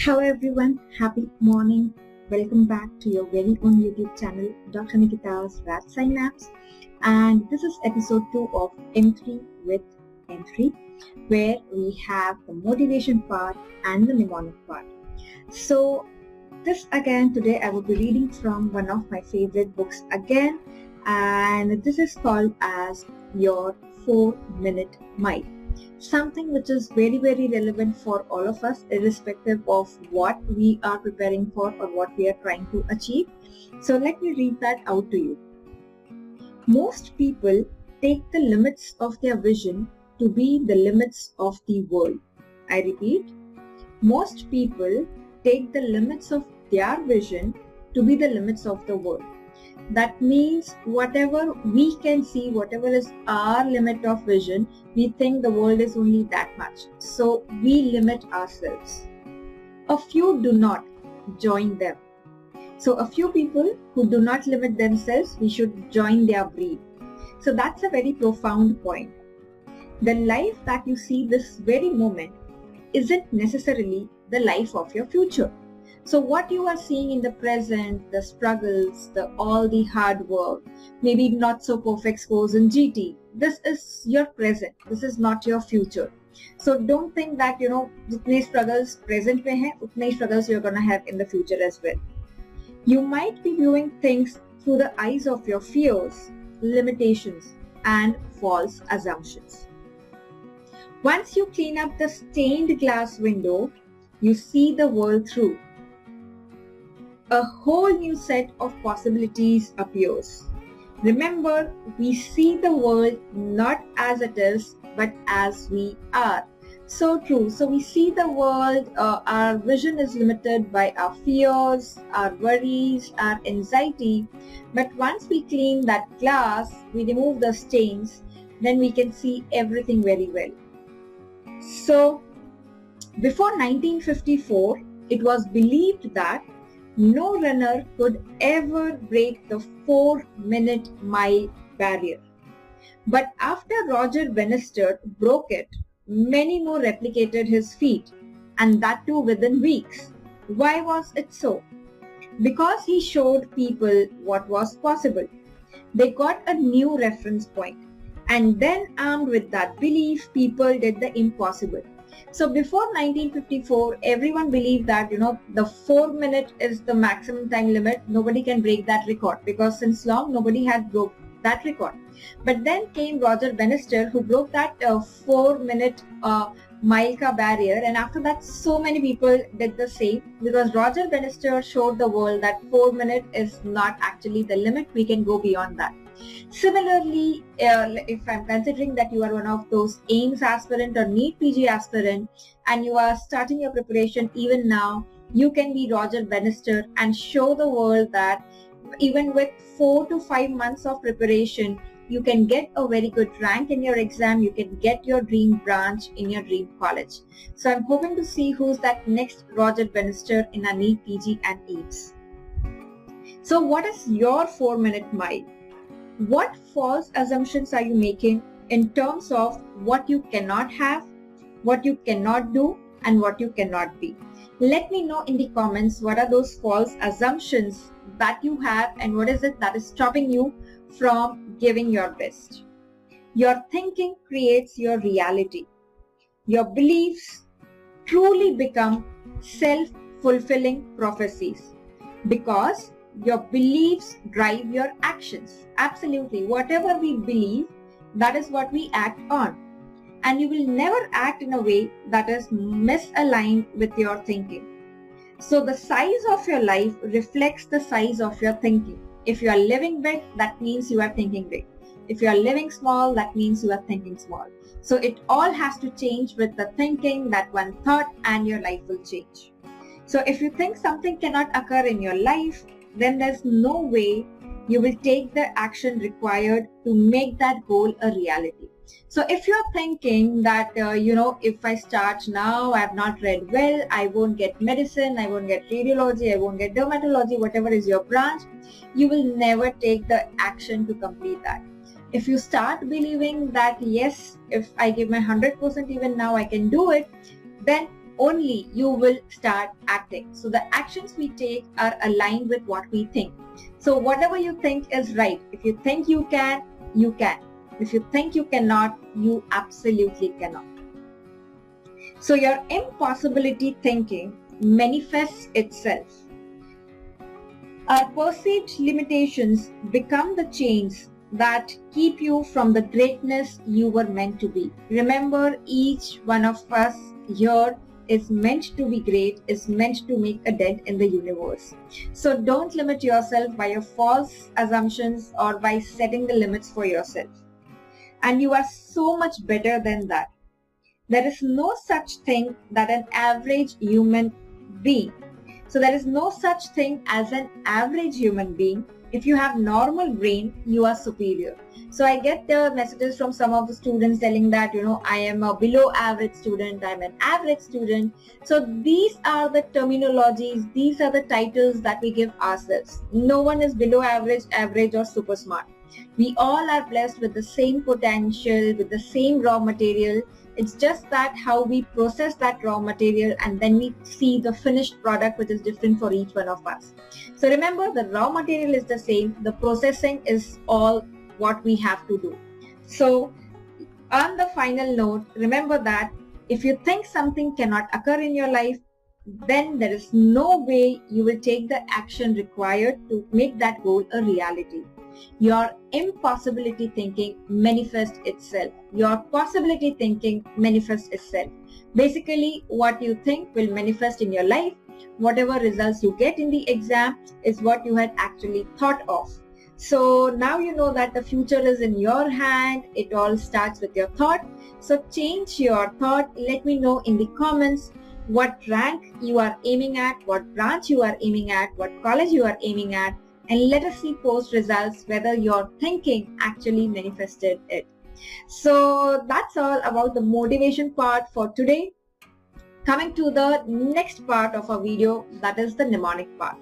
Hello everyone, happy morning. Welcome back to your very own YouTube channel, Dr. Nikita's Rad Synapse. And this is episode 2 of M3 with M3, where we have the motivation part and the mnemonic part. So this again, today I will be reading from one of my favorite books again, and this is called as Your 4-Minute Mile. Something which is very relevant for all of us, irrespective of what we are preparing for or what we are trying to achieve. So let me read that out to you. Most people take the limits of their vision to be the limits of the world. I repeat, most people take the limits of their vision to be the limits of the world. That means whatever we can see, whatever is our limit of vision, we think the world is only that much. So we limit ourselves. A few do not join them. So a few people who do not limit themselves, we should join their breed. So that's a very profound point. The life that you see this very moment isn't necessarily the life of your future. So what you are seeing in the present, the struggles, all the hard work, maybe not so perfect scores in GT, this is your present. This is not your future. So don't think that, jitne struggles present mein hai, utne struggles you're going to have in the future as well. You might be viewing things through the eyes of your fears, limitations, and false assumptions. Once you clean up the stained glass window, you see the world through. A whole new set of possibilities appears. Remember, we see the world not as it is, but as we are. So true. So we see the world, our vision is limited by our fears, our worries, our anxiety. But once we clean that glass, we remove the stains, then we can see everything very well. So before 1954, it was believed that no runner could ever break the 4-minute mile barrier. But after Roger Bannister broke it, many more replicated his feat, and that too within weeks. Why was it so? Because he showed people what was possible. They got a new reference point, and then armed with that belief, people did the impossible. So before 1954, everyone believed that, the 4-minute is the maximum time limit. Nobody can break that record because since long, nobody had broke that record. But then came Roger Bannister who broke that 4-minute mile ka barrier. And after that, so many people did the same because Roger Bannister showed the world that 4-minute is not actually the limit. We can go beyond that. Similarly, if I'm considering that you are one of those AIIMS aspirant or NEET PG aspirant and you are starting your preparation even now, you can be Roger Bannister and show the world that even with 4 to 5 months of preparation, you can get a very good rank in your exam, you can get your dream branch in your dream college. So I'm hoping to see who's that next Roger Bannister in a NEET PG and AIIMS. So what is your 4-minute mile? What false assumptions are you making in terms of what you cannot have, what you cannot do, and what you cannot be? Let me know in the comments what are those false assumptions that you have and what is it that is stopping you from giving your best. Your thinking creates your reality. Your beliefs truly become self-fulfilling prophecies because your beliefs drive your actions. Absolutely. Whatever we believe, that is what we act on. And you will never act in a way that is misaligned with your thinking. So the size of your life reflects the size of your thinking. If you are living big, that means you are thinking big. If you are living small, that means you are thinking small. So it all has to change with the thinking that one thought and your life will change. So if you think something cannot occur in your life, then there's no way you will take the action required to make that goal a reality. So if you're thinking that, if I start now, I have not read well, I won't get medicine, I won't get radiology, I won't get dermatology, whatever is your branch, you will never take the action to complete that. If you start believing that, yes, if I give my 100% even now, I can do it, then only you will start acting. So the actions we take are aligned with what we think. So whatever you think is right. If you think you can, you can. If you think you cannot, you absolutely cannot. So your impossibility thinking manifests itself. Our perceived limitations become the chains that keep you from the greatness you were meant to be. Remember, each one of us here is meant to be great, is meant to make a dent in the universe. So don't limit yourself by your false assumptions or by setting the limits for yourself. And you are so much better than that. There is no such thing that an average human being. So there is no such thing as an average human being. If you have normal brain, you are superior. So I get the messages from some of the students telling that, I am a below average student, I am an average student. So these are the terminologies, these are the titles that we give ourselves. No one is below average, average or super smart. We all are blessed with the same potential, with the same raw material. It's just that how we process that raw material and then we see the finished product, which is different for each one of us. So remember, the raw material is the same. The processing is all what we have to do. So on the final note, remember that if you think something cannot occur in your life, then there is no way you will take the action required to make that goal a reality. Your impossibility thinking manifests itself. Your possibility thinking manifests itself. Basically, what you think will manifest in your life. Whatever results you get in the exam is what you had actually thought of. So now you know that the future is in your hand. It all starts with your thought. So change your thought. Let me know in the comments what rank you are aiming at, what branch you are aiming at, what college you are aiming at. And let us see post results whether your thinking actually manifested it. So that's all about the motivation part for today. Coming to the next part of our video, that is the mnemonic part.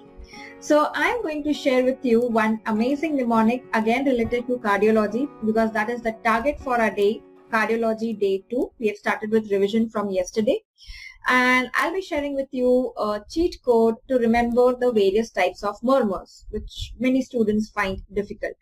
So I'm going to share with you one amazing mnemonic again related to cardiology, because that is the target for our day, cardiology day 2. We have started with revision from yesterday. And I'll be sharing with you a cheat code to remember the various types of murmurs, which many students find difficult.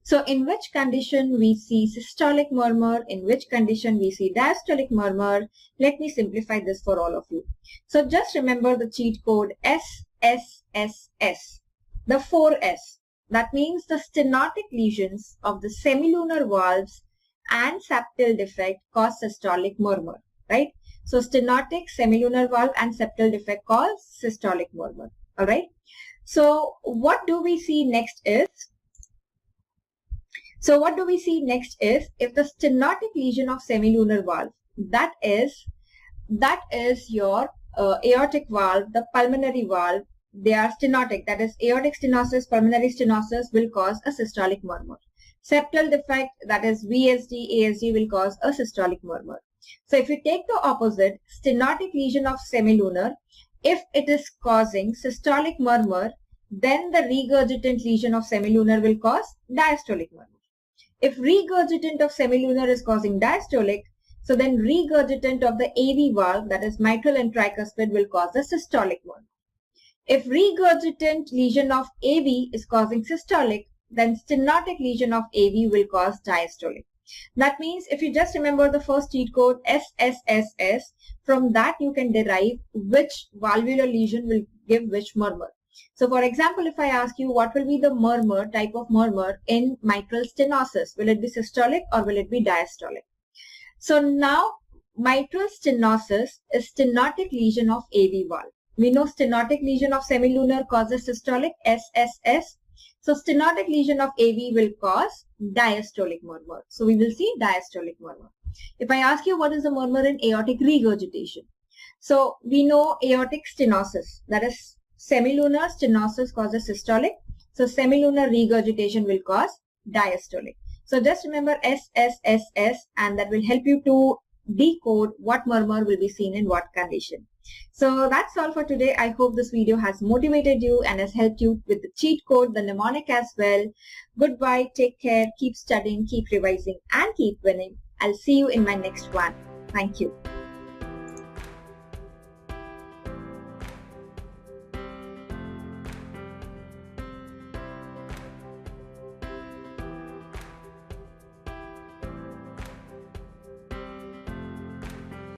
So in which condition we see systolic murmur, in which condition we see diastolic murmur. Let me simplify this for all of you. So just remember the cheat code SSSS, the 4S. That means the stenotic lesions of the semilunar valves and septal defect cause systolic murmur. Right? So stenotic, semilunar valve and septal defect cause systolic murmur. Alright. So what do we see next is, if the stenotic lesion of semilunar valve, that is your aortic valve, the pulmonary valve, they are stenotic, that is aortic stenosis, pulmonary stenosis will cause a systolic murmur. Septal defect, that is VSD, ASD will cause a systolic murmur. So if you take the opposite, stenotic lesion of semilunar, if it is causing systolic murmur, then the regurgitant lesion of semilunar will cause diastolic murmur. If regurgitant of semilunar is causing diastolic, so then regurgitant of the AV valve, that is mitral and tricuspid, will cause a systolic murmur. If regurgitant lesion of AV is causing systolic, then stenotic lesion of AV will cause diastolic. That means if you just remember the first cheat code SSSS, from that you can derive which valvular lesion will give which murmur. So for example, if I ask you what will be the murmur, type of murmur in mitral stenosis, will it be systolic or will it be diastolic? So now mitral stenosis is stenotic lesion of AV valve. We know stenotic lesion of semilunar causes systolic, SSS. So stenotic lesion of AV will cause diastolic murmur. So we will see diastolic murmur. If I ask you what is the murmur in aortic regurgitation, so we know aortic stenosis, that is semilunar stenosis causes systolic. So semilunar regurgitation will cause diastolic. So just remember SSSS, and that will help you to decode what murmur will be seen in what condition. So that's all for today. I hope this video has motivated you and has helped you with the cheat code, the mnemonic as well. Goodbye, take care, keep studying, keep revising and keep winning. I'll see you in my next one. Thank you.